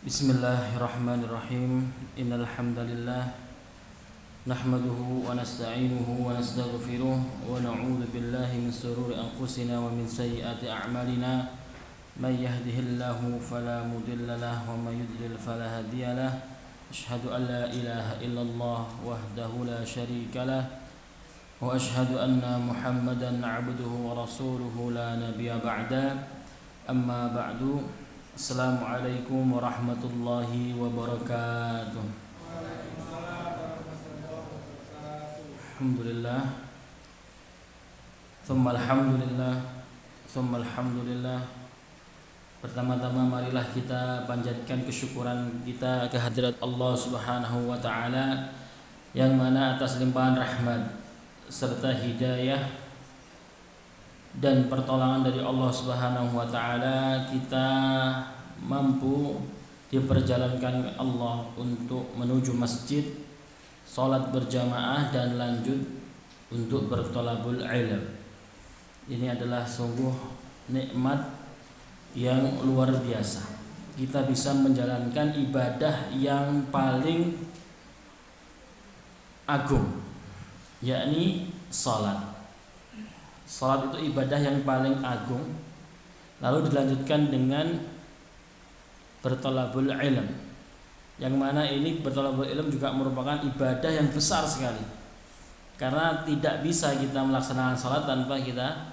Bismillahirrahmanirrahim. Innal hamdalillah nahmaduhu wa nasta'inuhu wa nastaghfiruh wa na'udzu billahi min shururi anfusina wa min sayyiati a'malina. May yahdihillahu fala mudilla lahu wa may yudlil fala hadiya lahu. Asyhadu an la ilaha illallah wahdahu la syarika lahu wa asyhadu anna Muhammadan 'abduhu wa rasuluhu la nabiyya ba'da. Amma ba'du. Assalamualaikum warahmatullahi wabarakatuh. Alhamdulillah. Tsumma alhamdulillah. Tsumma alhamdulillah. Pertama-tama marilah kita panjatkan kesyukuran kita kehadirat Allah Subhanahu wa taala yang mana atas limpahan rahmat serta hidayah dan pertolongan dari Allah Subhanahu wa taala kita mampu diperjalankan Allah untuk menuju masjid, salat berjamaah dan lanjut untuk bertolabul ilm. Ini adalah sungguh nikmat yang luar biasa. Kita bisa menjalankan ibadah yang paling agung, yakni salat. Salat itu ibadah yang paling agung. Lalu dilanjutkan dengan bertolabul ilm, yang mana ini bertolabul ilm juga merupakan ibadah yang besar sekali. Karena tidak bisa kita melaksanakan salat tanpa kita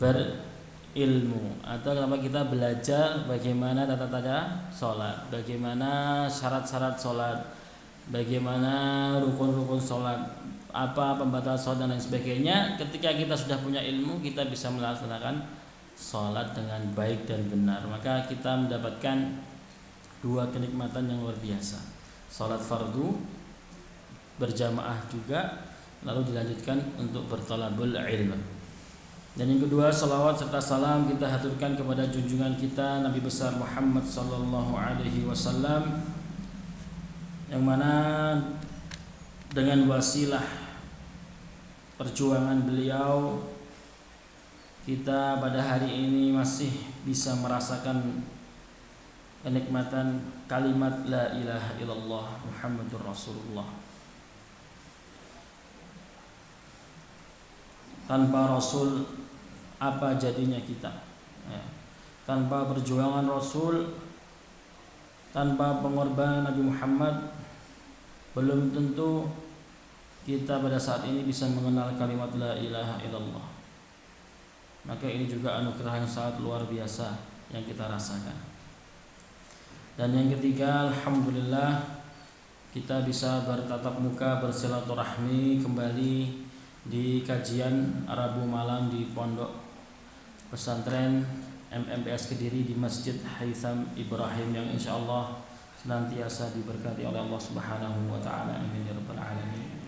berilmu, atau tanpa kita belajar bagaimana tata-tata salat, bagaimana syarat-syarat salat, bagaimana rukun-rukun salat, apa pembatal salat dan lain sebagainya. Ketika kita sudah punya ilmu, kita bisa melaksanakan salat dengan baik dan benar. Maka kita mendapatkan dua kenikmatan yang luar biasa. Salat fardu berjamaah juga, lalu dilanjutkan untuk bertolabul ilm. Dan yang kedua, salawat serta salam kita haturkan kepada junjungan kita Nabi besar Muhammad sallallahu alaihi wasallam, yang mana dengan wasilah perjuangan beliau kita pada hari ini masih bisa merasakan kenikmatan kalimat la ilaha illallah Muhammadur Rasulullah. Tanpa Rasul apa jadinya kita? Tanpa perjuangan Rasul, tanpa pengorbanan Nabi Muhammad, belum tentu kita pada saat ini bisa mengenal kalimat la ilaha illallah. Maka ini juga anugerah yang sangat luar biasa yang kita rasakan. Dan yang ketiga, alhamdulillah kita bisa bertatap muka, bersilaturahmi kembali di kajian Rabu malam di Pondok Pesantren MMPS Kediri di Masjid Haytham Ibrahim, yang insyaallah senantiasa diberkati oleh Allah Subhanahu wa taala. Amin ya rabbal alamin.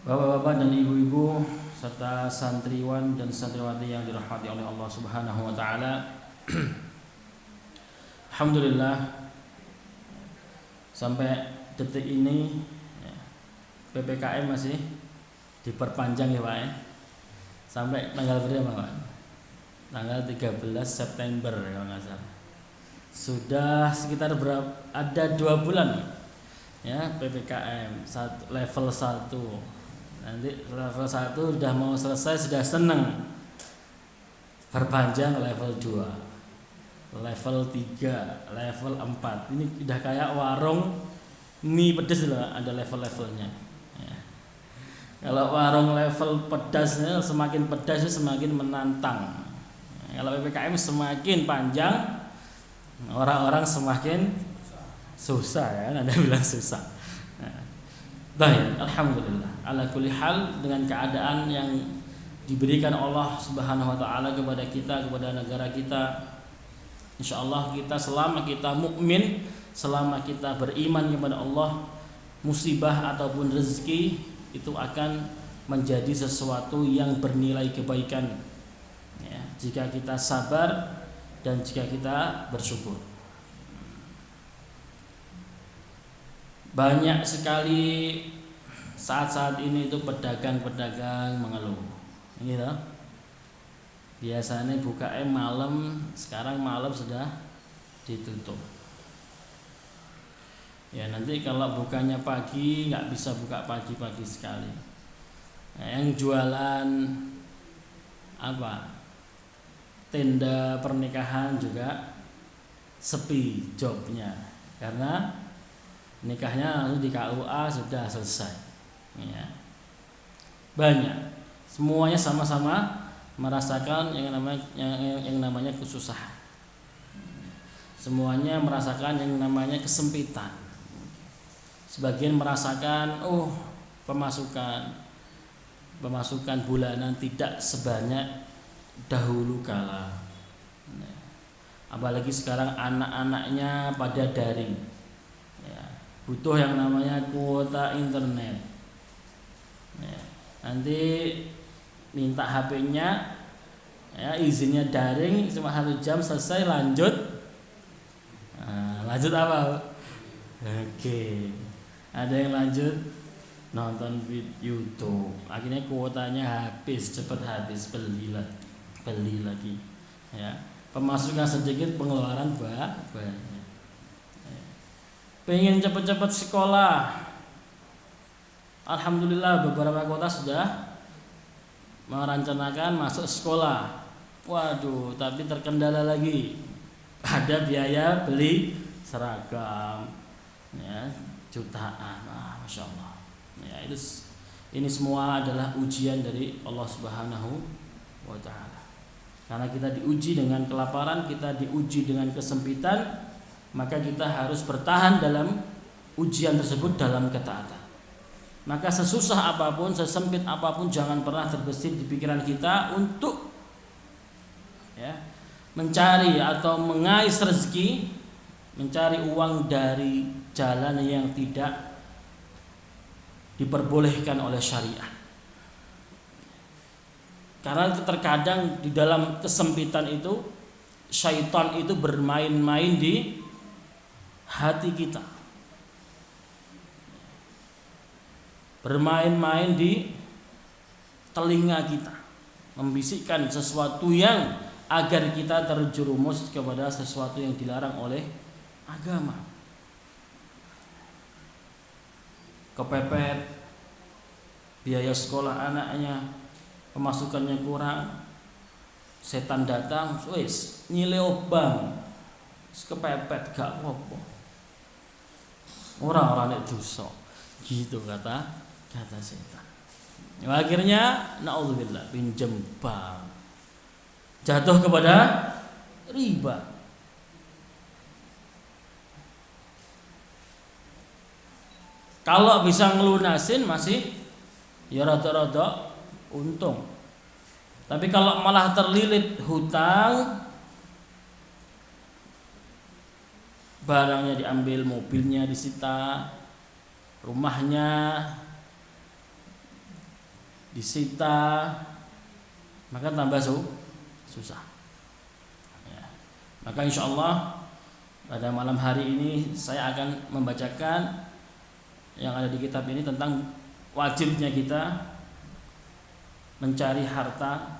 Bapak-bapak dan ibu-ibu serta santriwan dan santriwati yang dirahmati oleh Allah Subhanahu wa taala. Alhamdulillah sampai detik ini PPKM masih diperpanjang ya Pak ya. Sampai tanggal berapa Pak? Tanggal 13 September kalau nggak salah. Sudah sekitar berapa? Ada 2 bulan ya PPKM level 1. Nanti level 1 sudah mau selesai, sudah seneng perpanjang level 2, level 3, level 4. Ini udah kayak warung mie pedas loh, ada level-levelnya ya. Kalau warung level pedasnya semakin pedas semakin menantang. Kalau PPKM semakin panjang, orang-orang semakin susah ya, Anda bilang susah. Baik, alhamdulillah. Ala kulli hal, dengan keadaan yang diberikan Allah Subhanahu wa taala kepada kita, kepada negara kita, insyaallah kita selama kita mukmin, selama kita beriman kepada Allah, musibah ataupun rezeki itu akan menjadi sesuatu yang bernilai kebaikan ya, jika kita sabar dan jika kita bersyukur. Banyak sekali saat-saat ini itu pedagang-pedagang mengeluh. Ini loh. Biasanya buka malam, sekarang malam sudah ditutup. Ya nanti kalau bukanya pagi nggak bisa buka pagi-pagi sekali. Nah, yang jualan apa tenda pernikahan juga sepi jobnya karena nikahnya lalu di KUA sudah selesai. Ya. Banyak, semuanya sama-sama merasakan yang namanya kesusahan. Semuanya merasakan yang namanya kesempitan. Sebagian merasakan pemasukan bulanan tidak sebanyak dahulu kala. Apalagi sekarang anak-anaknya pada daring, ya, butuh yang namanya kuota internet. Ya, nanti minta HP-nya, ya, izinnya daring cuma 1 jam selesai lanjut. Nah, lanjut apa? Oke, ada yang lanjut nonton video YouTube. Akhirnya kuotanya habis, cepat habis, beli lagi. Ya. Pemasukan sedikit, pengeluaran banyak. Pengen cepat-cepat sekolah. Alhamdulillah beberapa kota sudah merencanakan masuk sekolah. Waduh, tapi terkendala lagi. Ada biaya beli seragam, ya, jutaan. Masya Allah. Ya, ini semua adalah ujian dari Allah Subhanahu wa Ta'ala. Karena kita diuji dengan kelaparan, kita diuji dengan kesempitan, maka kita harus bertahan dalam ujian tersebut dalam ketaatan. Maka sesusah apapun, sesempit apapun, jangan pernah terbesit di pikiran kita untuk, ya, mencari atau mengais rezeki, mencari uang dari jalan yang tidak diperbolehkan oleh syariat. Karena terkadang di dalam kesempitan itu syaitan itu bermain-main di hati kita, bermain-main di telinga kita, membisikkan sesuatu yang agar kita terjerumus kepada sesuatu yang dilarang oleh agama. Kepepet biaya sekolah anaknya, pemasukannya kurang, setan datang, wis nyile obang, kepepet gak apa-apa, orang-orang itu dosa, gitu kata setan. Akhirnya naudzubillah pinjam bank, jatuh kepada riba. Kalau bisa ngelunasin masih ya rada-rada untung. Tapi kalau malah terlilit hutang, barangnya diambil, mobilnya disita, rumahnya disita, maka tambah susah. Ya. Maka insya Allah pada malam hari ini saya akan membacakan yang ada di kitab ini tentang wajibnya kita mencari harta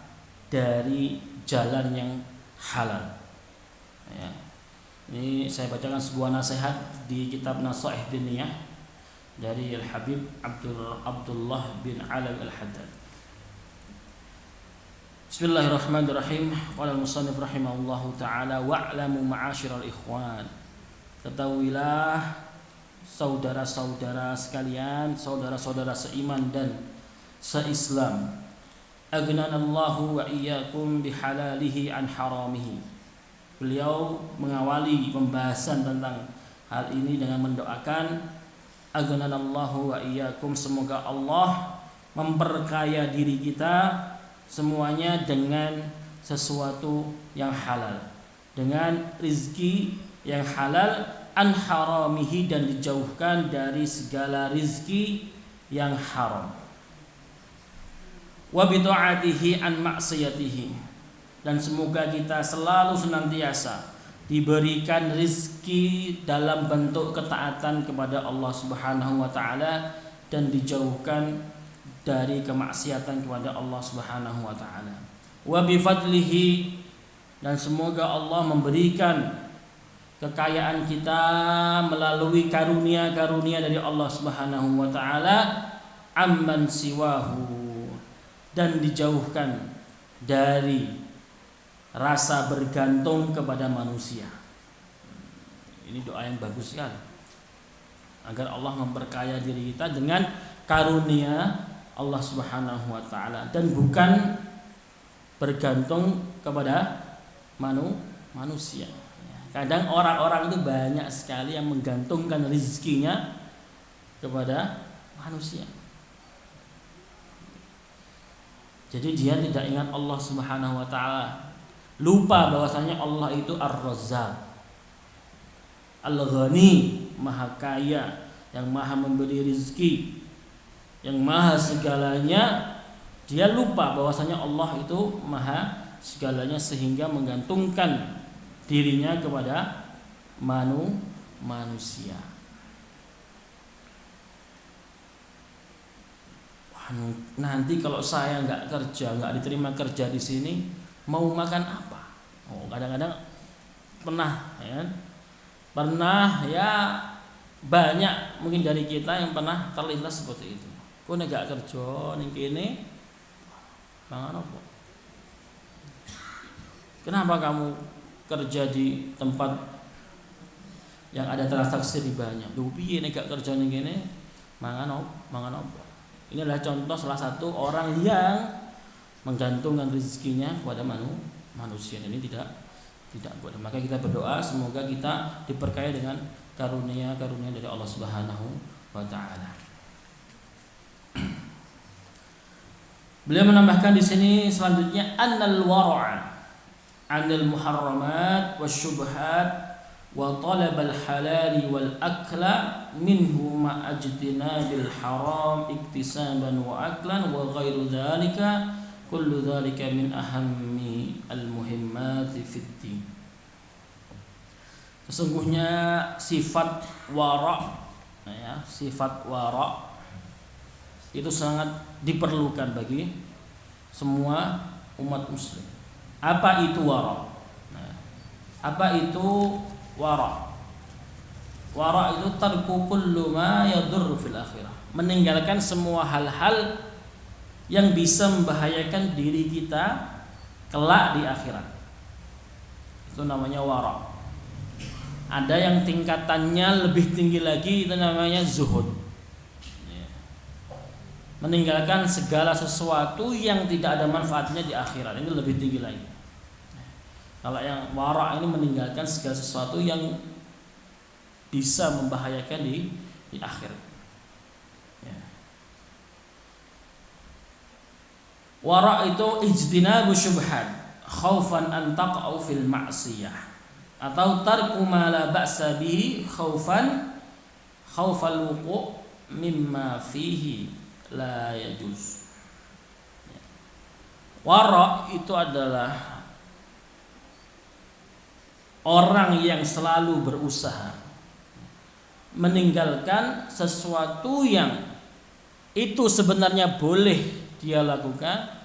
dari jalan yang halal. Ya. Ini saya bacakan sebuah nasihat di kitab Nasaih Diniyah dari Al-Habib Abdullah bin Alawi Al-Haddad. Bismillahirrahmanirrahim. Qala al-musannif rahimahullahu ta'ala wa'lamu ma'asyiral ikhwan. Ketahuilah saudara-saudara sekalian, saudara-saudara seiman dan seislam, aghnanallahu wa iyyakum bihalalihi an haramihi. Beliau mengawali pembahasan tentang hal ini dengan mendoakan aghnanallahu wa iyyakum, semoga Allah memperkaya diri kita semuanya dengan sesuatu yang halal, dengan rizki yang halal, an haramihi, dan dijauhkan dari segala rizki yang haram, wa bid'atihi an maksiyatihi, dan semoga kita selalu senantiasa diberikan rizki dalam bentuk ketaatan kepada Allah Subhanahu wa ta'ala dan dijauhkan dari kemaksiatan kepada Allah Subhanahu wa ta'ala. Wa bifadlihi, dan semoga Allah memberikan kekayaan kita melalui karunia-karunia dari Allah Subhanahu wa taala, amman siwahu, dan dijauhkan dari rasa bergantung kepada manusia. Ini doa yang bagus sekali, agar Allah memperkaya diri kita dengan karunia Allah Subhanahu wa taala dan bukan bergantung kepada manusia. Kadang orang-orang itu banyak sekali yang menggantungkan rezekinya kepada manusia. Jadi dia tidak ingat Allah Subhanahu wa taala. Lupa bahwasanya Allah itu Ar-Razzaq, Al-Ghani, Maha Kaya, yang Maha memberi rezeki, yang Maha segalanya. Dia lupa bahwasanya Allah itu Maha segalanya, sehingga menggantungkan dirinya kepada manusia. Wah, nanti kalau saya nggak kerja, nggak diterima kerja di sini, mau makan apa? Oh, kadang-kadang pernah ya banyak mungkin dari kita yang pernah terlintas seperti itu. Kok nggak kerja ning kene? Mangan apa? Kenapa kamu kerja di tempat yang ada transaksi ribanya? Lho piye nek gak kerja ning kene? Mangan apa? Ini adalah contoh salah satu orang yang menggantungkan rezekinya kepada manusia. Ini tidak boleh. Maka kita berdoa semoga kita diperkaya dengan karunia-karunia dari Allah Subhanahu wa taala. Beliau menambahkan di sini selanjutnya, annal wara'a 'anil muharramat wasyubhat wa talab al-halal wal akla minhu ma ajtinabil haram iktisaban wa aklan wa ghairu dzalika kullu dzalika min ahammi al-muhimmati fid din. Sesungguhnya sifat wara', sifat wara' itu sangat diperlukan bagi semua umat muslim. Apa itu wara'? Apa itu wara'? Wara' itu tarku kullu ma yadurru fil akhirah. Meninggalkan semua hal-hal yang bisa membahayakan diri kita kelak di akhirat. Itu namanya wara'. Ada yang tingkatannya lebih tinggi lagi, itu namanya zuhud. Meninggalkan segala sesuatu yang tidak ada manfaatnya di akhirat. Ini lebih tinggi lagi. Kalau yang wara' ini meninggalkan segala sesuatu yang bisa membahayakan di akhirat. Wara' itu ijtinabu syubhat khaufan an taqa'u fil ma'siyah, atau tarku ma la ba'sa bihi khaufal wuqu' mimma fihi la yajuz. Wara' itu adalah orang yang selalu berusaha meninggalkan sesuatu yang itu sebenarnya boleh dia lakukan,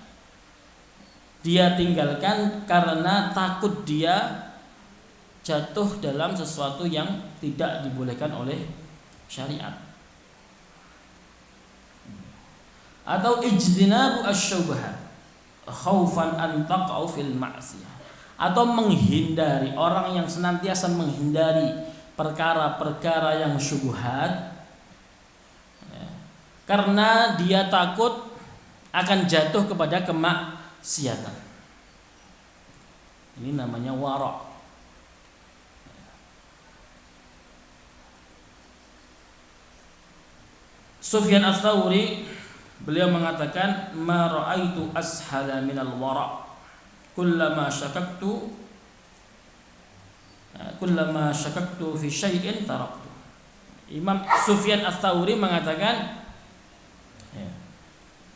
dia tinggalkan karena takut dia jatuh dalam sesuatu yang tidak dibolehkan oleh syariat. Atau ijtinabu asyubhat khaufan an taqa'u fil ma'siyah, atau menghindari, orang yang senantiasa menghindari perkara-perkara yang syubhat karena dia takut akan jatuh kepada kemaksiatan. Ini namanya wara'. Sufyan Ats-Tsauri beliau mengatakan, ma ra'aitu ashala minal wara' kullama syakaktu fi syai'in taraktu. Imam Sufyan Ats-Tsauri mengatakan,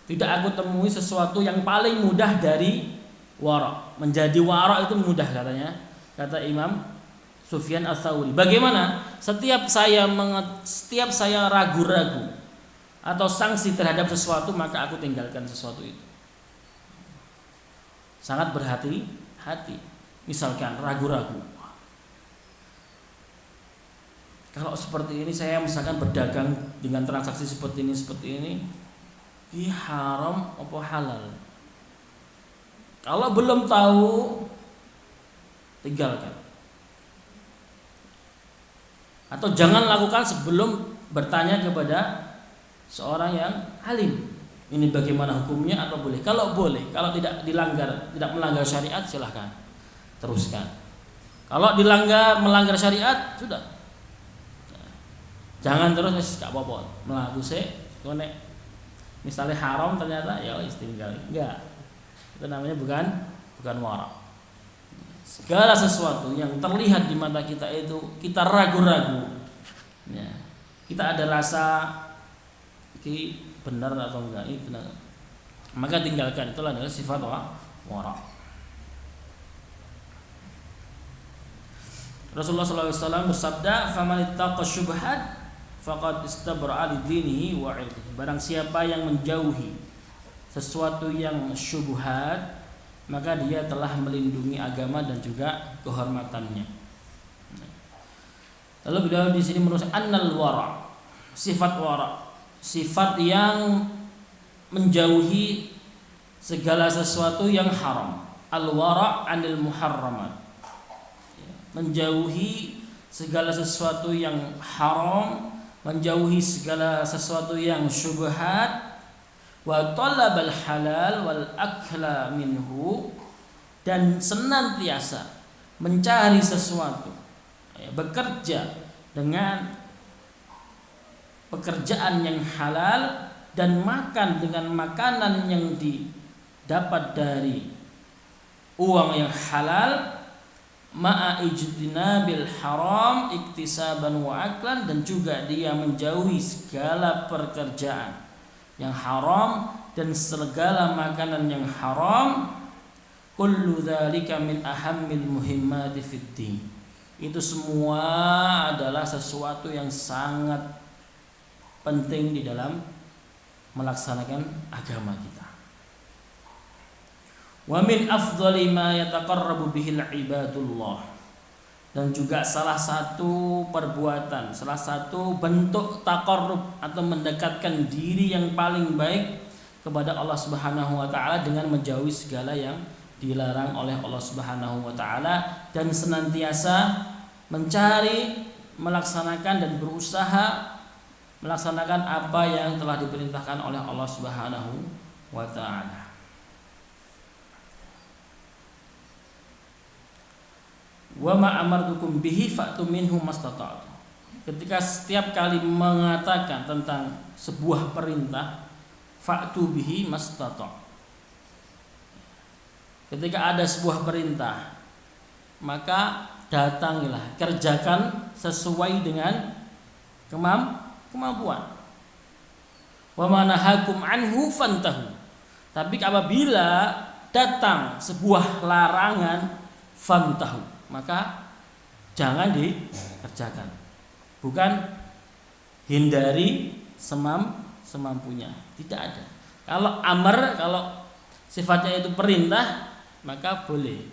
tidak aku temui sesuatu yang paling mudah dari wara'. Menjadi wara' itu mudah katanya, kata Imam Sufyan Ats-Tsauri. Bagaimana? Setiap saya ragu-ragu atau sanksi terhadap sesuatu, maka aku tinggalkan sesuatu itu. Sangat berhati-hati. Misalkan ragu-ragu, Kalau seperti ini saya misalkan berdagang dengan transaksi seperti ini haram apa halal? Kalau belum tahu, tinggalkan. Atau jangan lakukan sebelum bertanya kepada seorang yang alim. Ini bagaimana hukumnya atau boleh? Kalau boleh, kalau tidak melanggar syariat, silahkan teruskan. Kalau melanggar syariat, sudah. Jangan terus gak apa-apa melaku sih, konek misalnya haram ternyata ya tinggal. Enggak. Itu namanya bukan wara. Segala sesuatu yang terlihat di mata kita itu kita ragu-ragu. Ya. Kita ada rasa ini benar atau enggak, ini benar. Maka tinggalkan, itulah adalah sifat wara. Rasulullah SAW bersabda, "Faman ittaqa syubhat faqad istabra'a lidinihi wa 'irdihi." Barang siapa yang menjauhi sesuatu yang syubhat, maka dia telah melindungi agama dan juga kehormatannya. Lalu beliau di sini menulis annal wara, sifat wara, sifat yang menjauhi segala sesuatu yang haram. Al-wara 'anil muharramat, menjauhi segala sesuatu yang haram, menjauhi segala sesuatu yang syubhat, wa talabal halal wal akla minhu, dan senantiasa mencari sesuatu, bekerja dengan pekerjaan yang halal dan makan dengan makanan yang didapat dari uang yang halal, ma'a ijtinabil haram iktisaban wa aklan, dan juga dia menjauhi segala pekerjaan yang haram dan segala makanan yang haram. Kullu dzalika min ahammil muhimmati fid din. Itu semua adalah sesuatu yang sangat penting di dalam melaksanakan agama kita. Wa min afdhali ma yataqarrabu bihil ibadullah, dan juga salah satu perbuatan, salah satu bentuk taqarrub atau mendekatkan diri yang paling baik kepada Allah Subhanahu wa taala dengan menjauhi segala yang dilarang oleh Allah Subhanahu wa taala, dan senantiasa mencari, melaksanakan dan berusaha melaksanakan apa yang telah diperintahkan oleh Allah Subhanahu wa taala. Wa ma amartukum bihi fa'tu minhu mastata'tum. Ketika setiap kali mengatakan tentang sebuah perintah, fa'tu bihi mastata'tum. Ketika ada sebuah perintah, maka datangilah, kerjakan sesuai dengan kemampuan. Wa ma nahakum anhu fantahu. Tapi apabila datang sebuah larangan, fantahu, maka jangan dikerjakan. Bukan hindari semampunya. Tidak ada. Kalau amar, kalau sifatnya itu perintah, maka boleh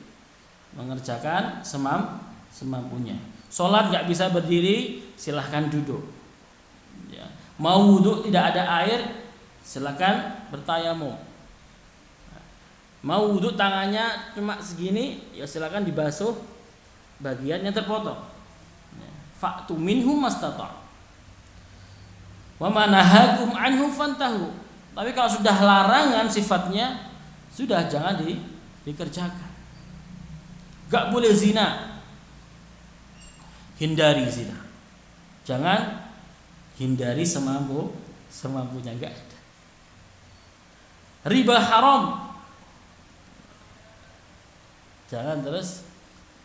mengerjakan semampunya. Sholat gak bisa berdiri, silahkan duduk. Ya. Mau wudhu tidak ada air, silahkan bertayamum. Mau wudhu tangannya cuma segini, ya silahkan dibasuh bagian yang terpotong. Fa'tu minhum mastata'. Wa ma nahakum anhu fantahu. Tapi kalau sudah larangan sifatnya, sudah jangan dikerjakan. Gak boleh zina, hindari zina. Jangan hindari semampunya, enggak ada. Riba haram, jangan terus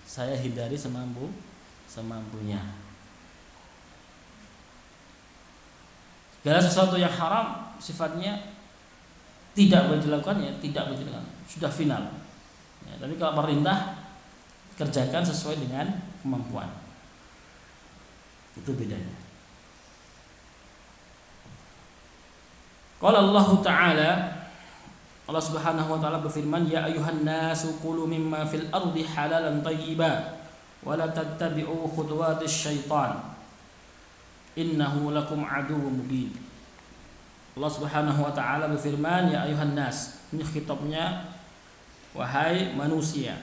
saya hindari semampunya. Segala sesuatu yang haram sifatnya tidak boleh dilakukan, ya tidak boleh dilakukan, sudah final. Ya, tapi kalau perintah, kerjakan sesuai dengan kemampuan. Itu bedanya. Qala Allah Ta'ala, Allah Subhanahu wa taala berfirman, ya ayuhan nasu kulu mimma fil ardi halalan thayyiban wa la tattabi'u khutuwatis syaitan innahu lakum aduwwum mubin. Allah Subhanahu wa taala berfirman, ya ayuhan nas. Ini khitabnya wahai manusia.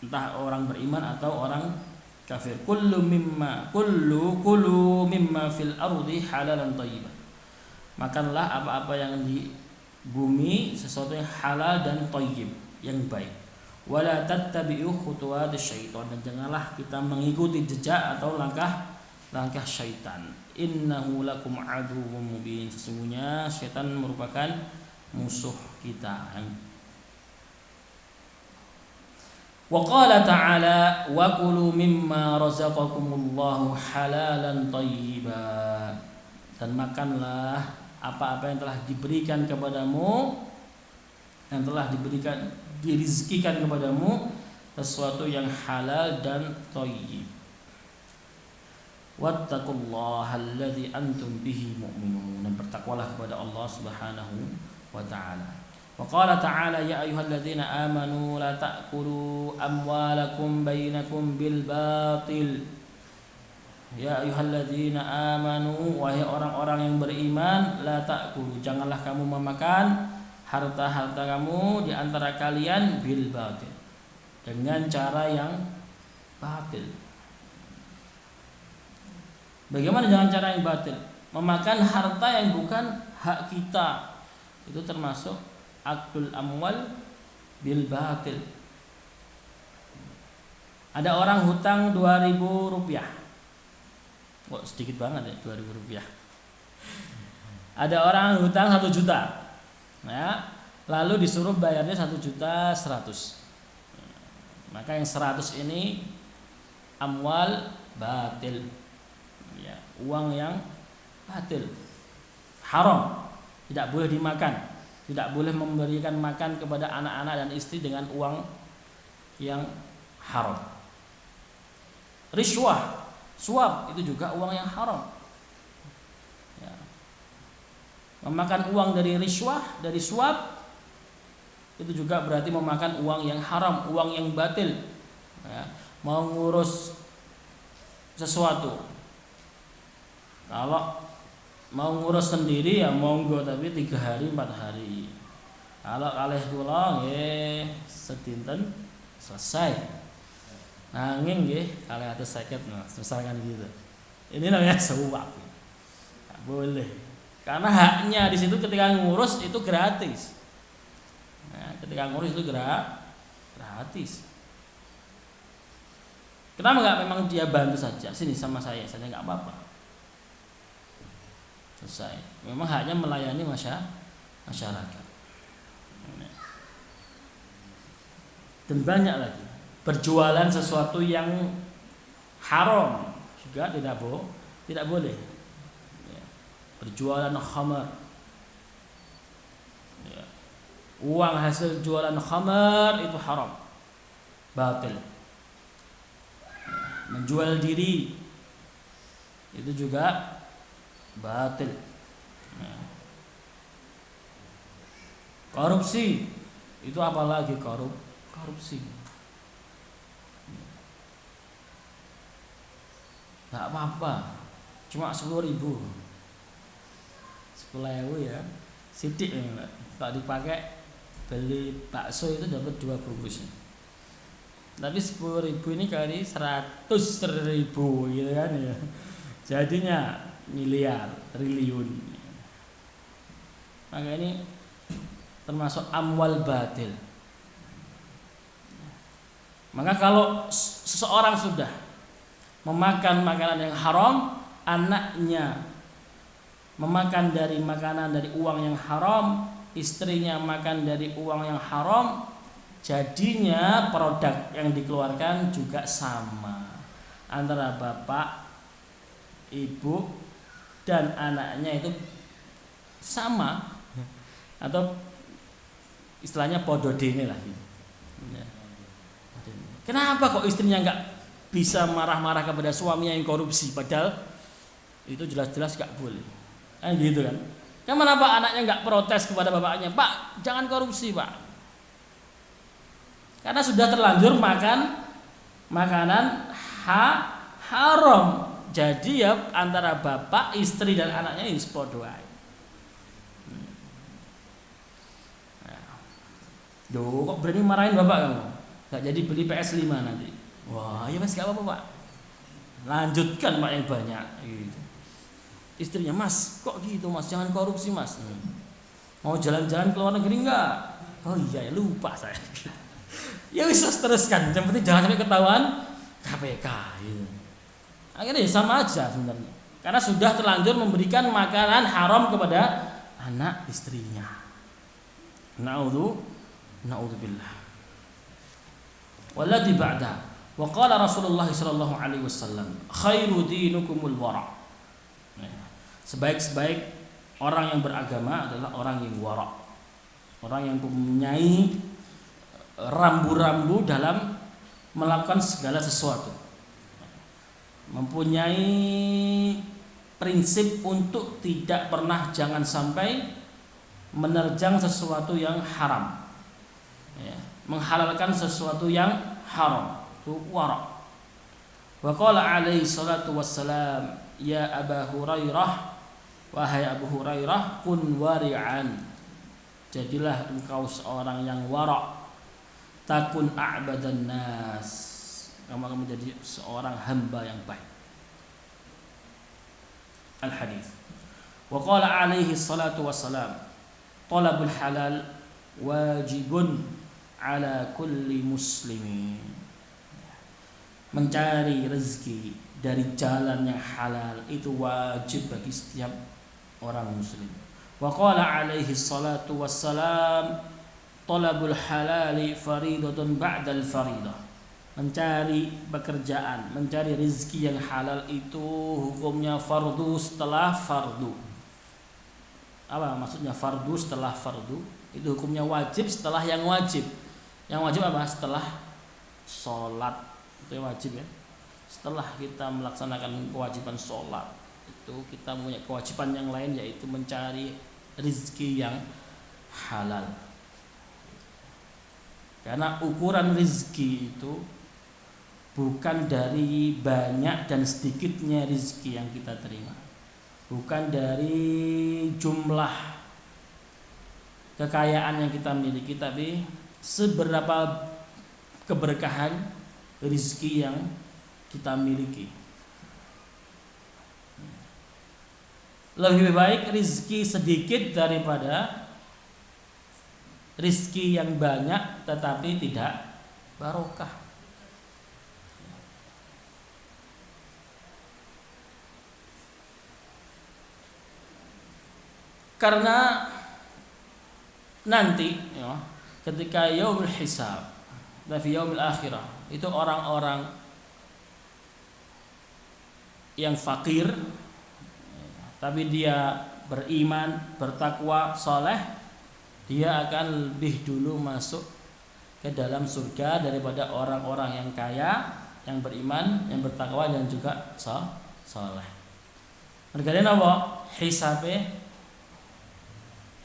Entah orang beriman atau orang kafir. Kullu mimma fil ardi halalan thayyiban. Makanlah apa-apa yang di bumi, sesuatu yang halal dan thayyib, yang baik. Wala tattabi'u khutuwatis syaitan, dan janganlah kita mengikuti jejak atau langkah syaitan. Innahu lakum aduwwum mubin. Sesungguhnya syaitan merupakan musuh kita. Wa qala ta'ala wa kulu mimma razaqakumullahu halalan thayyiban. Dan makanlah apa-apa yang telah diberikan kepadamu, yang telah dirizkikan kepadamu, sesuatu yang halal dan thayyib. Wattaqullaha alladzi antum bihi mu'minun. Dan bertakwalah kepada Allah Subhanahu wa taala. Wa qala ta'ala ya ayyuhalladzina amanu la ta'kulu amwalakum bainakum bil batil. Ya ayyuhalladzina amanu, wahai orang-orang yang beriman, la ta'kulu, janganlah kamu memakan harta-harta kamu di antara kalian bil batil, dengan cara yang batil. Bagaimana dengan cara yang batil? Memakan harta yang bukan hak kita, itu termasuk akul amwal bil batil. Ada orang hutang 2.000 rupiah. Kok sedikit banget ya 2.000 rupiah. Ada orang hutang 1 juta. Ya, lalu disuruh bayarnya 1.100.000. Maka yang 100 ini amwal batil. Ya, uang yang batil. Haram. Tidak boleh dimakan. Tidak boleh memberikan makan kepada anak-anak dan istri dengan uang yang haram. Rishwah, suap, itu juga uang yang haram. Ya. Memakan uang dari rishwah, dari suap, itu juga berarti memakan uang yang haram, uang yang batil. Ya. Mau ngurus sesuatu, kalau mau ngurus sendiri ya monggo, tapi 3 hari 4 hari. Kalau kalih kula nggih sedinten selesai. Nanging nggih kalih atus 50, nah, misalkan gitu. Ini namanya suap. Enggak boleh. Karena haknya di situ ketika ngurus itu gratis. Nah, ketika ngurus itu gratis. Kenapa enggak memang dia bantu saja? Sini sama saya enggak apa-apa. Selesai. Memang haknya melayani masyarakat. Dan banyak lagi. Berjualan sesuatu yang haram juga tidak boleh. Ya. Berjualan khamar. Ya. Uang hasil jualan khamar itu haram, batil. Ya. Menjual diri itu juga batil. Nah. Korupsi itu apalagi korupsi. Nggak apa-apa, cuma 10.000 ya, sidik ya. Kalau dipakai beli bakso itu dapat 2 bungkus. Tapi 10.000 ini kali 100.000 gitu kan ya. Jadinya miliar, triliun. Maka ini termasuk amwal batil. Maka kalau seseorang sudah memakan makanan yang haram, anaknya memakan dari makanan dari uang yang haram, istrinya makan dari uang yang haram, jadinya produk yang dikeluarkan juga sama antara bapak, ibu, dan anaknya itu sama, atau istilahnya pododene lah. Kenapa kok istrinya nggak bisa marah-marah kepada suaminya yang korupsi, padahal itu jelas-jelas nggak boleh, kan gitu kan? Kenapa anaknya nggak protes kepada bapaknya, Pak jangan korupsi Pak? Karena sudah terlanjur makan makanan haram. Jadi ya antara bapak, istri dan anaknya ini sepodo ae. Duh, kok berani marahin bapak kamu? Gak jadi beli PS5 nanti. Wah, ya mas gak apa-apa pak. Lanjutkan pak yang banyak. Gitu. Istrinya, mas kok gitu mas? Jangan korupsi mas. Mau jalan-jalan ke luar negeri enggak? Oh iya ya lupa saya. Ya bisa teruskan. Yang penting jangan sampai ketahuan KPK. Gitu. Akhirnya ya sama aja sebenarnya. Karena sudah terlanjur memberikan makanan haram kepada anak istrinya. Na'udzubillah. Walladzi ba'da. Wa qala Rasulullah sallallahu alaihi wasallam, khairu dinukumul wara'. Sebaik-sebaik orang yang beragama adalah orang yang wara'. Orang yang mempunyai rambu-rambu dalam melakukan segala sesuatu. Mempunyai prinsip untuk tidak pernah jangan sampai menerjang sesuatu yang haram. Ya, menghalalkan sesuatu yang haram. Itu wara'. Wa qala alaihi salatu wassalam, ya Aba Hurairah, wahai Abu Hurairah, kun wari'an. Jadilah engkau seorang yang wara'. Takun a'badan nas. Kamu akan menjadi seorang hamba yang baik. Al-hadits. Wa qala alaihi salatu wassalam, talabul halal wajibun ala kulli muslimin. Mencari rezeki dari jalan yang halal itu wajib bagi setiap orang muslim. Wa qala alaihi salatu wassalam, talabul halali faridatun ba'dal faridah. Mencari pekerjaan, mencari rezeki yang halal itu hukumnya fardu setelah fardu. Apa maksudnya fardu setelah fardu? Itu hukumnya wajib setelah yang wajib. Yang wajib apa? Setelah sholat. Itu wajib ya. Setelah kita melaksanakan kewajiban sholat, itu kita punya kewajiban yang lain, yaitu mencari rezeki yang halal. Karena ukuran rezeki itu bukan dari banyak dan sedikitnya rezeki yang kita terima, bukan dari jumlah kekayaan yang kita miliki, tapi seberapa keberkahan rezeki yang kita miliki. Lebih baik rezeki sedikit daripada rezeki yang banyak tetapi tidak barokah. Karena nanti ya, ketika yaumul hisab dan fi yaumil akhirah, itu orang-orang yang fakir tapi dia beriman, bertakwa, saleh, dia akan lebih dulu masuk ke dalam surga daripada orang-orang yang kaya, yang beriman, yang bertakwa dan juga saleh. Mergane napa?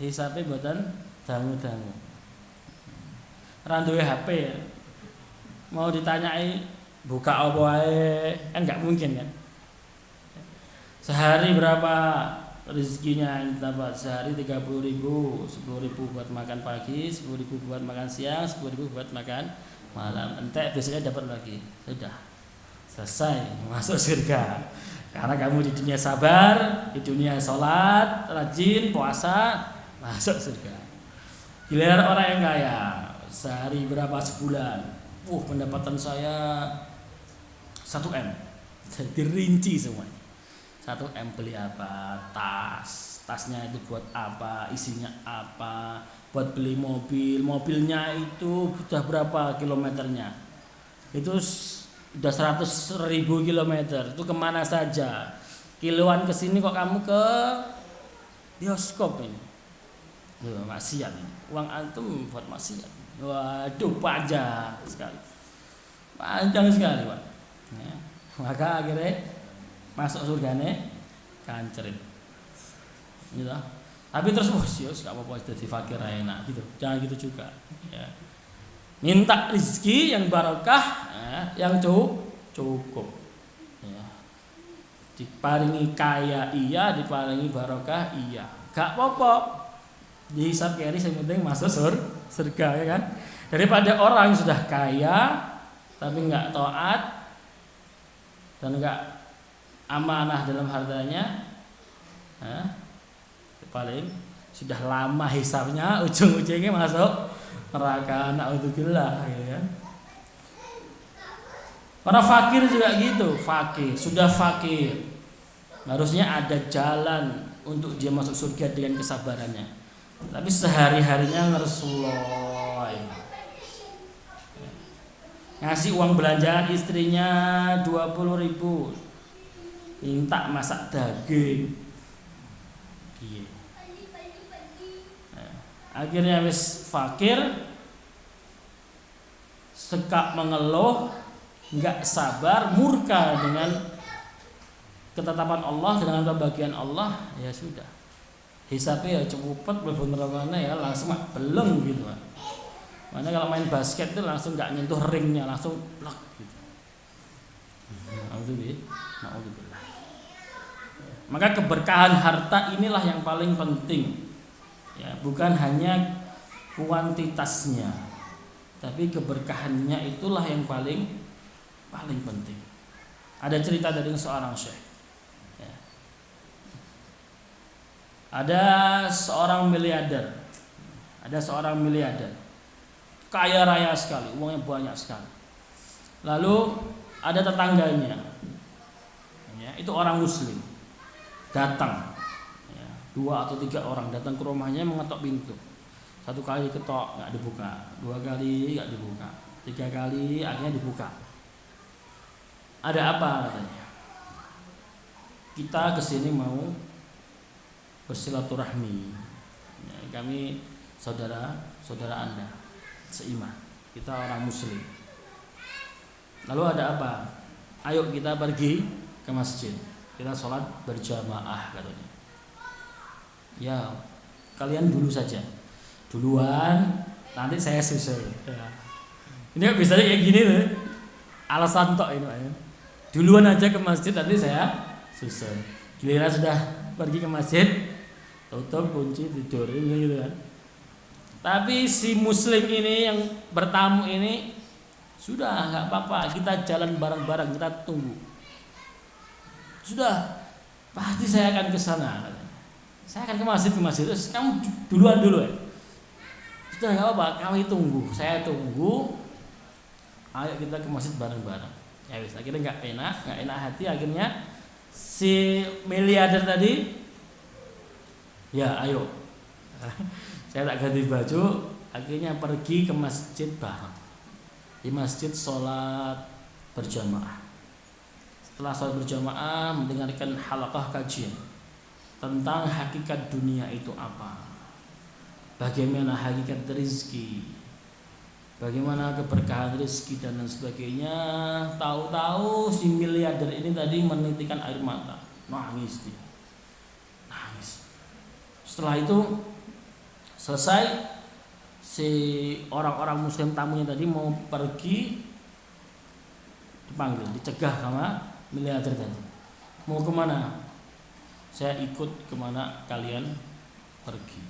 Hisabe boten dangu-dangu. Ora duwe HP ya. Mau ditanyai buka apa wae, kan enggak mungkin kan. Sehari berapa rezekinya dapat? Sehari 30.000, 10.000 buat makan pagi, 10.000 buat makan siang, 10.000 buat makan malam. Entek biasanya dapat lagi. Sudah. Selesai masuk surga. Karena kamu di dunia sabar, di dunia sholat, rajin, puasa, masuk surga. Giliran orang yang kaya, sehari berapa sebulan? Pendapatan saya 1M. Jadi rinci semuanya. 1M beli apa? Tasnya itu buat apa? Isinya apa? Buat beli mobil, mobilnya itu sudah berapa kilometernya? Itu udah 100.000 kilometer. Itu kemana saja? Kiloan kesini kok kamu ke bioskop ini? Maksiat ini. Uang antum buat maksiat. Waduh, panjang sekali. Panjang sekali, Pak. Ya. Maka akhirnya masuk surgane kancerit. Gitu. Tapi terus sios enggak apa-apa jadi fakir enak gitu. Jangan gitu juga, ya. Minta rezeki yang barokah, ya, yang cukup. Ya. Diparingi kaya iya, diparingi barokah iya. Gak apa-apa. Dihisab kiri yang penting masuk surga ya kan. Daripada orang yang sudah kaya tapi nggak taat dan nggak amanah dalam hartanya, paling sudah lama hisabnya ujung-ujungnya masuk neraka, naudzubillah ya. Para fakir juga gitu, sudah fakir harusnya ada jalan untuk dia masuk surga dengan kesabarannya. Tapi sehari-harinya ngersuloi, ngasih uang belanjaan istrinya 20.000, minta masak daging. Iya. Akhirnya wis fakir, sekak mengeluh, nggak sabar, murka dengan ketetapan Allah, dengan pembagian Allah, ya sudah. Hisabnya ya cepet bener-bener ya langsung belum gitu. Makanya kalau main basket itu langsung nggak nyentuh ringnya, langsung plak gitu. Alhamdulillah. Maka keberkahan harta inilah yang paling penting. Ya, bukan hanya kuantitasnya, tapi keberkahannya itulah yang paling penting. Ada cerita dari seorang syekh. Ya. Ada seorang miliarder, kaya raya sekali, uangnya banyak sekali. Lalu ada tetangganya, ya, itu orang Muslim, datang. 2 atau 3 orang datang ke rumahnya, mengetok pintu. 1 kali diketok nggak dibuka, 2 kali nggak dibuka, 3 kali akhirnya dibuka. Ada apa katanya? Kita kesini mau bersilaturahmi. Ya, kami saudara Anda seiman. Kita orang Muslim. Lalu ada apa? Ayo kita pergi ke masjid. Kita sholat berjamaah katanya. Ya, kalian dulu saja. Duluan, nanti saya susul. Ya. Ini bisa kayak gini tuh. Alasan tok ini, Pak. Duluan aja ke masjid, nanti saya susul. Giliran sudah pergi ke masjid, tutup kunci tidur gitu kan. Tapi si Muslim ini yang bertamu ini sudah nggak apa-apa, kita jalan bareng-bareng, kita tunggu. Sudah, pasti saya akan ke sana. Saya akan ke masjid, terus kamu duluan dulu ya. Sudah nggak apa-apa, kami tunggu, saya tunggu. Ayo kita ke masjid bareng-bareng. Ya wis, akhirnya nggak enak hati, akhirnya si miliarder tadi, ya ayo, saya tak ganti baju, akhirnya pergi ke masjid bareng. Di masjid sholat berjamaah. Setelah sholat berjamaah, mendengarkan halaqah kajian tentang hakikat dunia itu apa, bagaimana hakikat rezeki, bagaimana keberkahan rezeki dan lain sebagainya. Tahu-tahu si miliarder ini tadi menitikkan air mata, nangis dia, nangis. Setelah itu selesai, si orang-orang Muslim tamunya tadi mau pergi, dipanggil, dicegah sama miliarder tadi. Mau kemana? Saya ikut kemana kalian pergi.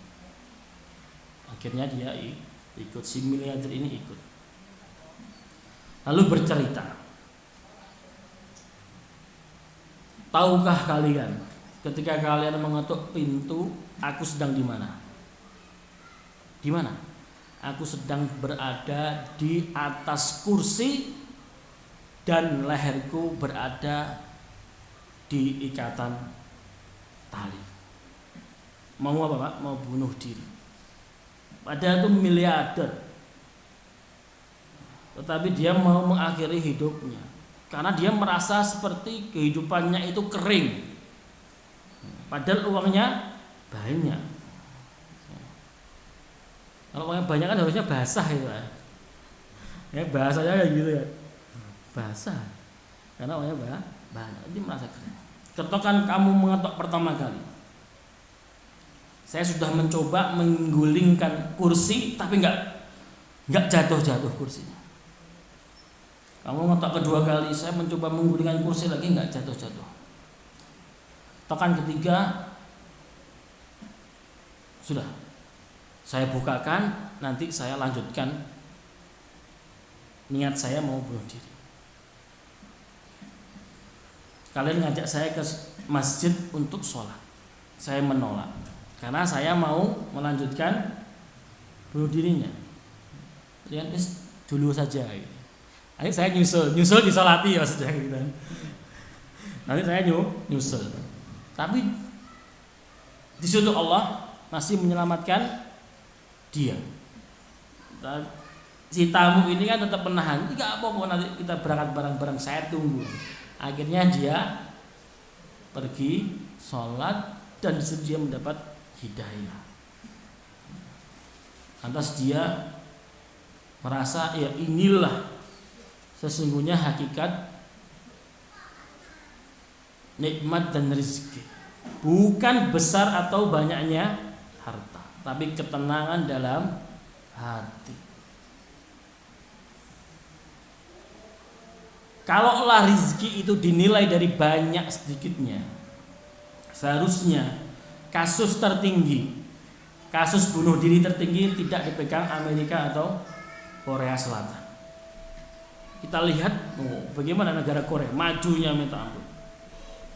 Akhirnya dia ikut, si miliarder ini ikut. Lalu bercerita, tahukah kalian ketika kalian mengetuk pintu, aku sedang di mana? Di mana? Aku sedang berada di atas kursi dan leherku berada di ikatan tali. Mau apa Pak? Mau bunuh diri. Padahal itu miliarder, tetapi dia mau mengakhiri hidupnya karena dia merasa seperti kehidupannya itu kering, padahal uangnya banyak. Kalau uangnya banyak kan harusnya basah itu ya, bahasanya kayak gitu ya, basah karena uangnya banyak. Dia merasa kering. Contohkan kamu mengetok pertama kali, saya sudah mencoba menggulingkan kursi tapi nggak jatuh kursinya. Kamu ngetok kedua kali, saya mencoba menggulingkan kursi lagi nggak jatuh. Tokan ketiga sudah saya bukakan, nanti saya lanjutkan niat saya mau bunuh diri. Kalian ngajak saya ke masjid untuk sholat, saya menolak karena saya mau melanjutkan bunuh dirinya. Kalian dulu saja. Nanti saya nyusul disolati ya saja gitu. Nanti saya nyusul. Tapi di situ Allah masih menyelamatkan dia. Si tamu ini kan tetap menahan. Tidak apa-apa, nanti kita berangkat bareng-bareng, saya tunggu. Akhirnya dia pergi sholat dan di situ dia mendapat hidayah. Lantas dia merasa ya inilah sesungguhnya hakikat nikmat dan rezeki. Bukan besar atau banyaknya harta, tapi ketenangan dalam hati. Kalaulah rezeki itu dinilai dari banyak sedikitnya, seharusnya kasus tertinggi, kasus bunuh diri tertinggi tidak dipegang Amerika atau Korea Selatan. Kita lihat bagaimana negara Korea majunya minta ampun.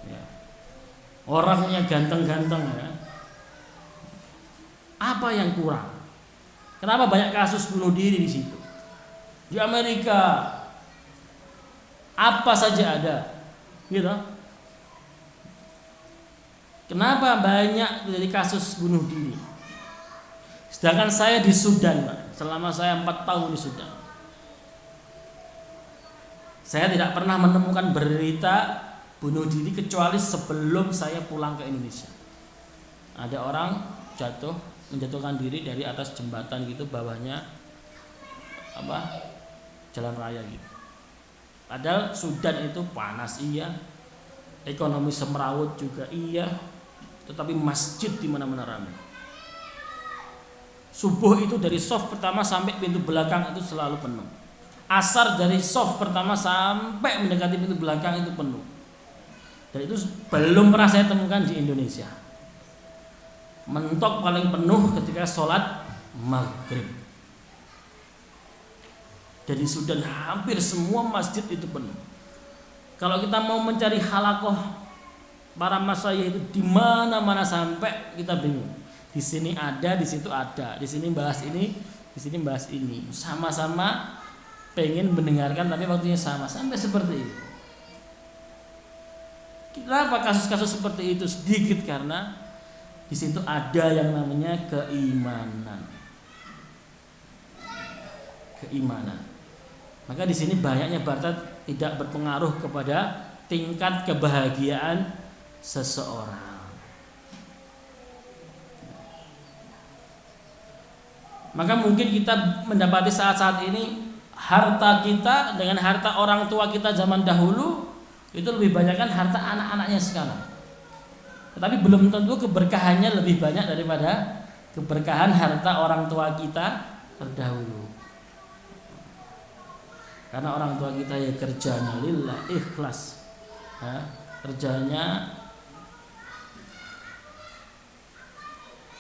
Ya. Orangnya ganteng-ganteng ya. Apa yang kurang? Kenapa banyak kasus bunuh diri di situ? Di Amerika apa saja ada, gitu. Kenapa banyak dari kasus bunuh diri? Sedangkan saya di Sudan, Pak. Selama saya 4 tahun di Sudan, saya tidak pernah menemukan berita bunuh diri kecuali sebelum saya pulang ke Indonesia. Ada orang menjatuhkan diri dari atas jembatan gitu, bawahnya jalan raya gitu. Padahal Sudan itu panas iya, ekonomi semrawut juga iya, tetapi masjid di mana-mana ramai. Subuh itu dari shaf pertama sampai pintu belakang itu selalu penuh. Asar dari shaf pertama sampai mendekati pintu belakang itu penuh. Dan itu belum pernah saya temukan di Indonesia. Mentok paling penuh ketika sholat maghrib. Dan di Sudan hampir semua masjid itu penuh. Kalau kita mau mencari halakoh para masyayikh itu di mana-mana sampai kita bingung. Di sini ada, di situ ada, di sini bahas ini, di sini bahas ini. Sama-sama pengen mendengarkan tapi waktunya sama, sampai seperti itu. Kenapa kasus-kasus seperti itu sedikit? Karena di situ ada yang namanya keimanan. Maka di sini banyaknya harta tidak berpengaruh kepada tingkat kebahagiaan seseorang. Maka mungkin kita mendapati saat-saat ini harta kita dengan harta orang tua kita zaman dahulu itu lebih banyak kan harta anak-anaknya sekarang. Tetapi belum tentu keberkahannya lebih banyak daripada keberkahan harta orang tua kita terdahulu. Karena orang tua kita ya kerjanya lillah, ikhlas. Kerjanya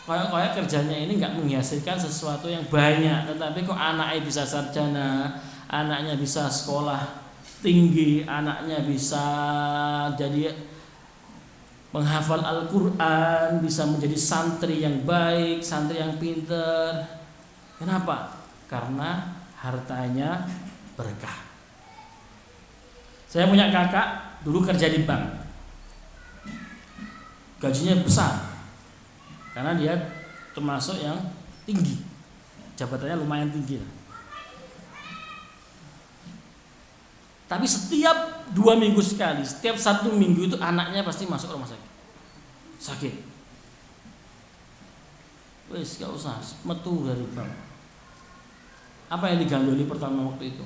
kayak kerjanya ini nggak menghasilkan sesuatu yang banyak, tetapi kok anaknya bisa sarjana, anaknya bisa sekolah tinggi, anaknya bisa jadi penghafal Al-Quran, bisa menjadi santri yang baik, santri yang pinter. Kenapa? Karena hartanya berkah. Saya punya kakak dulu kerja di bank, gajinya besar karena dia termasuk yang tinggi, jabatannya lumayan tinggi lah. Tapi setiap 2 minggu sekali, setiap 1 minggu itu anaknya pasti masuk rumah sakit. Wes gak usah metu dari bank. Apa yang digandoli pertama waktu itu?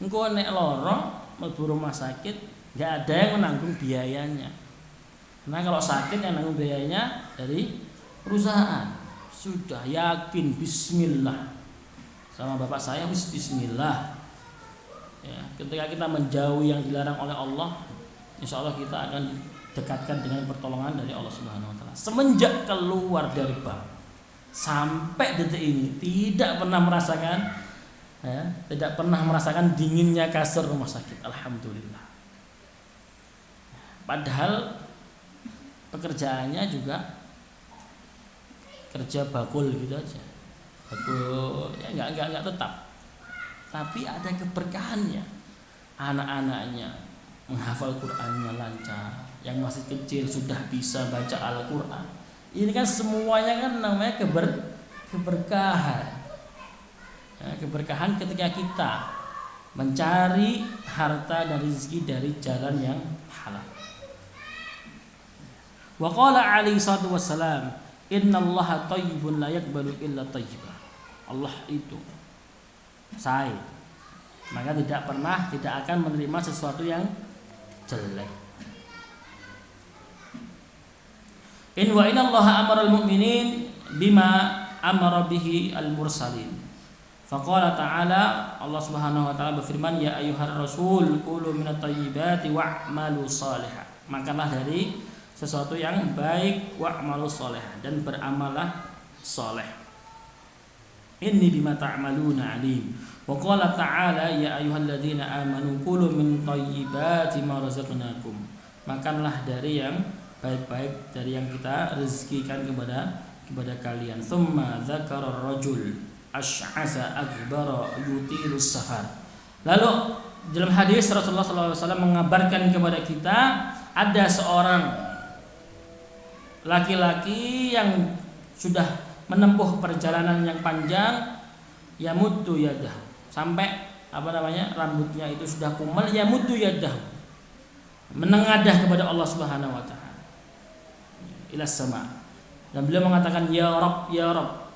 Engkau nek loro mlebu rumah sakit, nggak ada yang menanggung biayanya. Nah kalau sakit yang menanggung biayanya dari perusahaan. Sudah yakin bismillah. Sama bapak saya bismillah. Ya, ketika kita menjauhi yang dilarang oleh Allah, insya Allah kita akan dekatkan dengan pertolongan dari Allah Subhanahu wa taala. Semenjak keluar dari bank sampai detik ini tidak pernah merasakan dinginnya kasur rumah sakit. Alhamdulillah. Padahal pekerjaannya juga kerja bakul gitu aja. Bakul ya enggak tetap. Tapi ada keberkahannya. Anak-anaknya menghafal Qur'annya lancar, yang masih kecil sudah bisa baca Al-Qur'an. Ini kan semuanya kan namanya keberkahan. Ya, keberkahan ketika kita mencari harta dan rezeki dari jalan yang halal. Wa qala alaihi salatu wassalam, innallaha thayyibun la yaqbalu illa thayyiban. Allah itu sae, maka tidak akan menerima sesuatu yang jelek. In wa inallaha amara al-mu'minin bima amara bihi al-mursalin. Faqala ta'ala, Allah Subhanahu wa taala berfirman, ya ayyuhar rasul qulu minat thayyibati wa'malu shalihan. Makanlah dari sesuatu yang baik, wa'malu shalihan, dan beramallah saleh. Inni bima ta'maluna alim. Wa qala ta'ala ya ayyuhalladzina amanu kulu min thayyibati ma razaqnakum. Makanlah dari yang baik-baik dari yang kita rezekikan kepada kalian. Tsumma dzakara ar-rajul asy'asa akbara yutilus safar. Lalu dalam hadis Rasulullah SAW mengabarkan kepada kita ada seorang laki-laki yang sudah menempuh perjalanan yang panjang, yamuddu yadah, sampai rambutnya itu sudah kumal, yamuddu yadah, menengadah kepada Allah Subhanahu wa taala ila sama, dan beliau mengatakan ya Rabb ya Rabb,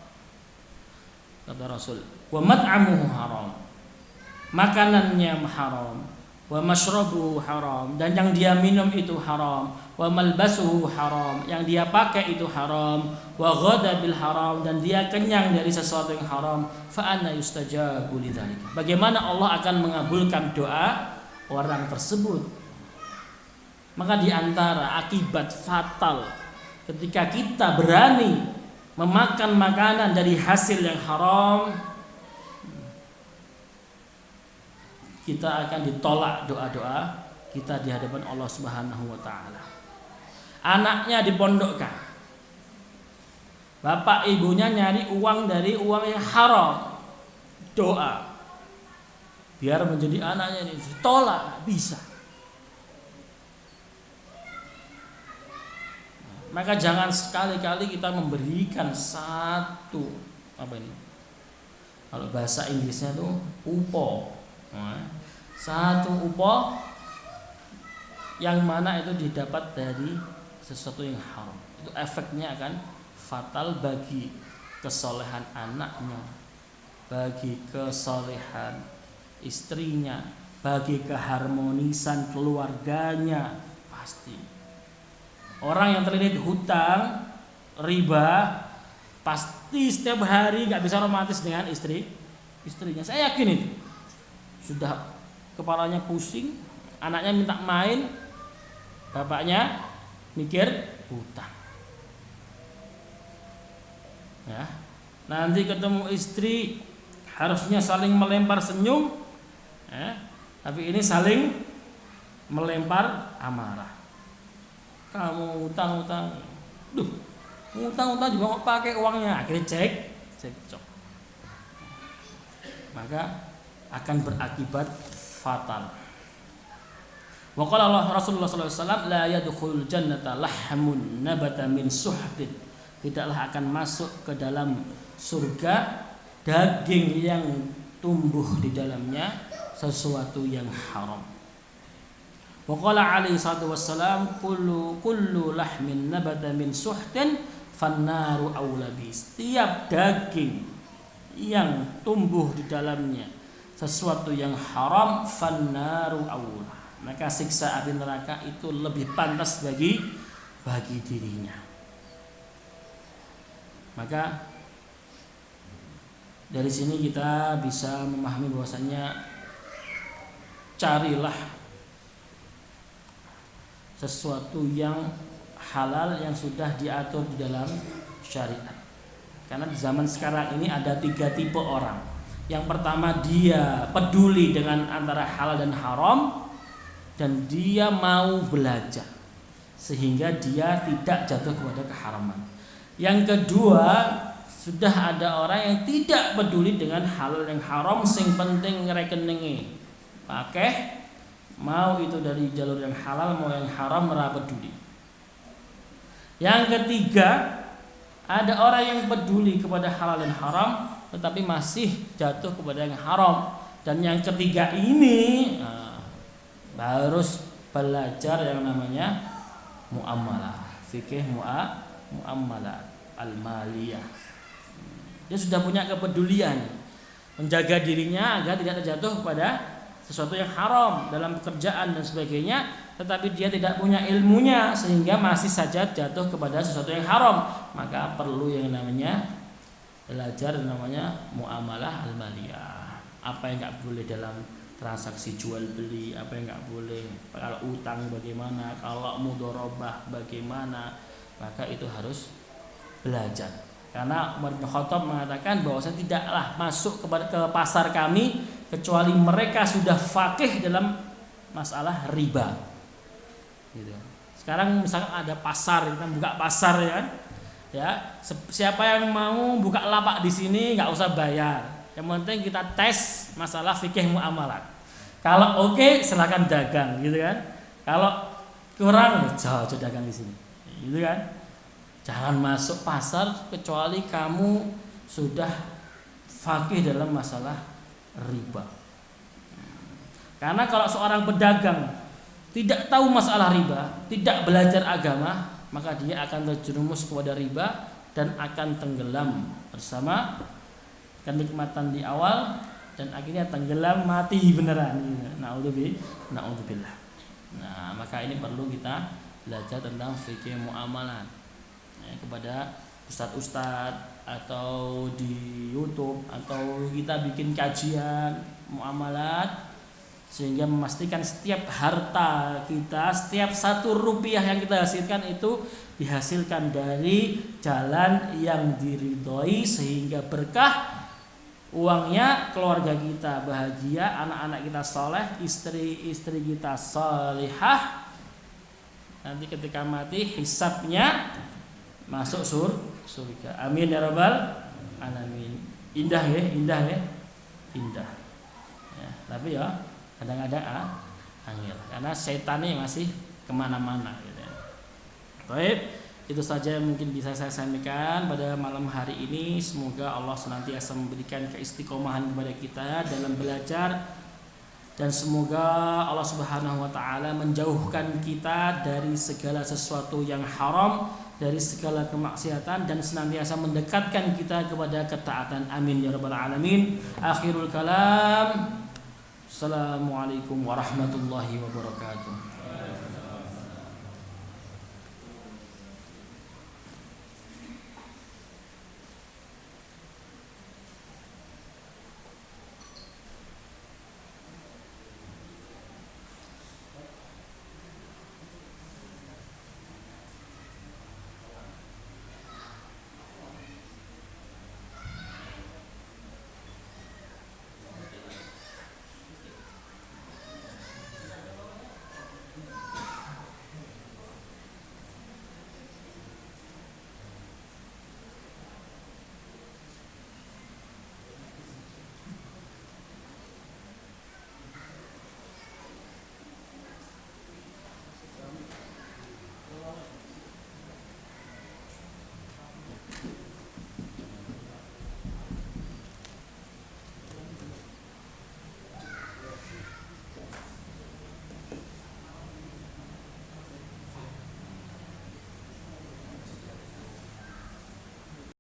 kata Rasul, wa mat'amuhu haram, makanannya haram, wa mashrabuhu haram, dan yang dia minum itu haram, wa malbasuhu haram, yang dia pakai itu haram, wa ghada bil haram, dan dia kenyang dari sesuatu yang haram, fa anna yustajabu lidzalika. Bagaimana Allah akan mengabulkan doa orang tersebut? Maka di antara akibat fatal ketika kita berani memakan makanan dari hasil yang haram, kita akan ditolak doa-doa kita di hadapan Allah Subhanahu wa taala. Anaknya dipondokkan, bapak ibunya nyari uang dari uang yang haram, doa biar menjadi anaknya ini ditolak, bisa. Maka jangan sekali-kali kita memberikan satu kalau bahasa Inggrisnya tuh upo, satu upo yang mana itu didapat dari sesuatu yang haram. Itu efeknya akan fatal bagi kesolehan anaknya, bagi kesolehan istrinya, bagi keharmonisan keluarganya. Pasti orang yang terlilit hutang, riba, pasti setiap hari nggak bisa romantis dengan istrinya. Saya yakin itu. Sudah kepalanya pusing, anaknya minta main, bapaknya mikir hutang. Ya, nanti ketemu istri harusnya saling melempar senyum, tapi ini saling melempar amarah. Kamu utang-utang, utang-utang juga nggak pakai uangnya, akhirnya cekcok. Maka akan berakibat fatal. Wa qala Allah Rasulullah sallallahu alaihi wasallam la yadkhulul jannata lahmun nabata min suhtin. Tidaklah akan masuk ke dalam surga daging yang tumbuh di dalamnya sesuatu yang haram. Wa qala alaihi salatu wassalam kullu lahmin nabata min suhtin fannaru aula bi. Setiap daging yang tumbuh di dalamnya sesuatu yang haram, fannaru aula, maka siksa api neraka itu lebih pantas bagi dirinya. Maka dari sini kita bisa memahami bahwasanya carilah sesuatu yang halal yang sudah diatur di dalam syariat. Karena di zaman sekarang ini ada 3 tipe orang. Yang pertama, dia peduli dengan antara halal dan haram dan dia mau belajar sehingga dia tidak jatuh kepada keharaman. Yang kedua, sudah ada orang yang tidak peduli dengan halal yang haram, sing penting rekeninge pakai, mau itu dari jalur yang halal mau yang haram ora peduli. Yang ketiga, ada orang yang peduli kepada halal dan haram tetapi masih jatuh kepada yang haram. Dan yang ketiga ini harus belajar yang namanya muamalah, fikih muamalah al-maliyah. Dia sudah punya kepedulian menjaga dirinya agar tidak terjatuh kepada sesuatu yang haram dalam pekerjaan dan sebagainya, tetapi dia tidak punya ilmunya sehingga masih saja jatuh kepada sesuatu yang haram. Maka perlu yang namanya belajar namanya muamalah al-maliyah. Apa yang enggak boleh dalam transaksi jual beli, apa yang enggak boleh, kalau utang bagaimana, kalau mudharabah bagaimana, maka itu harus belajar. Karena Umar bin Khattab mengatakan bahwasanya tidaklah masuk ke pasar kami kecuali mereka sudah faqih dalam masalah riba. Gitu. Sekarang misalkan ada pasar, kita buka pasar ya kan? Ya, siapa yang mau buka lapak di sini nggak usah bayar. Yang penting kita tes masalah fikih muamalat. Kalau oke, silakan dagang, gitu kan? Kalau kurang, jauh dagang di sini, gitu kan? Jangan masuk pasar kecuali kamu sudah faqih dalam masalah riba. Karena kalau seorang pedagang tidak tahu masalah riba, tidak belajar agama, maka dia akan terjerumus kepada riba dan akan tenggelam bersama kenikmatan di awal dan akhirnya tenggelam mati beneran. Na'udzubillah. Nah, maka ini perlu kita belajar tentang fikih muamalah. Kepada ustadz-ustadz atau di YouTube atau kita bikin kajian muamalat sehingga memastikan setiap harta kita, setiap 1 rupiah yang kita hasilkan itu dihasilkan dari jalan yang diridhoi sehingga berkah uangnya, keluarga kita bahagia, anak-anak kita soleh, istri-istri kita salihah, nanti ketika mati hisabnya masuk surga. Amin ya rabbal alamin. Indah ya. Ya, tapi ya kadang-kadang angel karena setannya masih kemana-mana gitu ya. Baik, itu saja yang mungkin bisa saya sampaikan pada malam hari ini. Semoga Allah senantiasa memberikan keistiqomahan kepada kita dalam belajar dan semoga Allah Subhanahu wa taala menjauhkan kita dari segala sesuatu yang haram, dari segala kemaksiatan dan senantiasa mendekatkan kita kepada ketaatan. Amin ya rabbal alamin. Akhirul kalam. Assalamualaikum warahmatullahi wabarakatuh.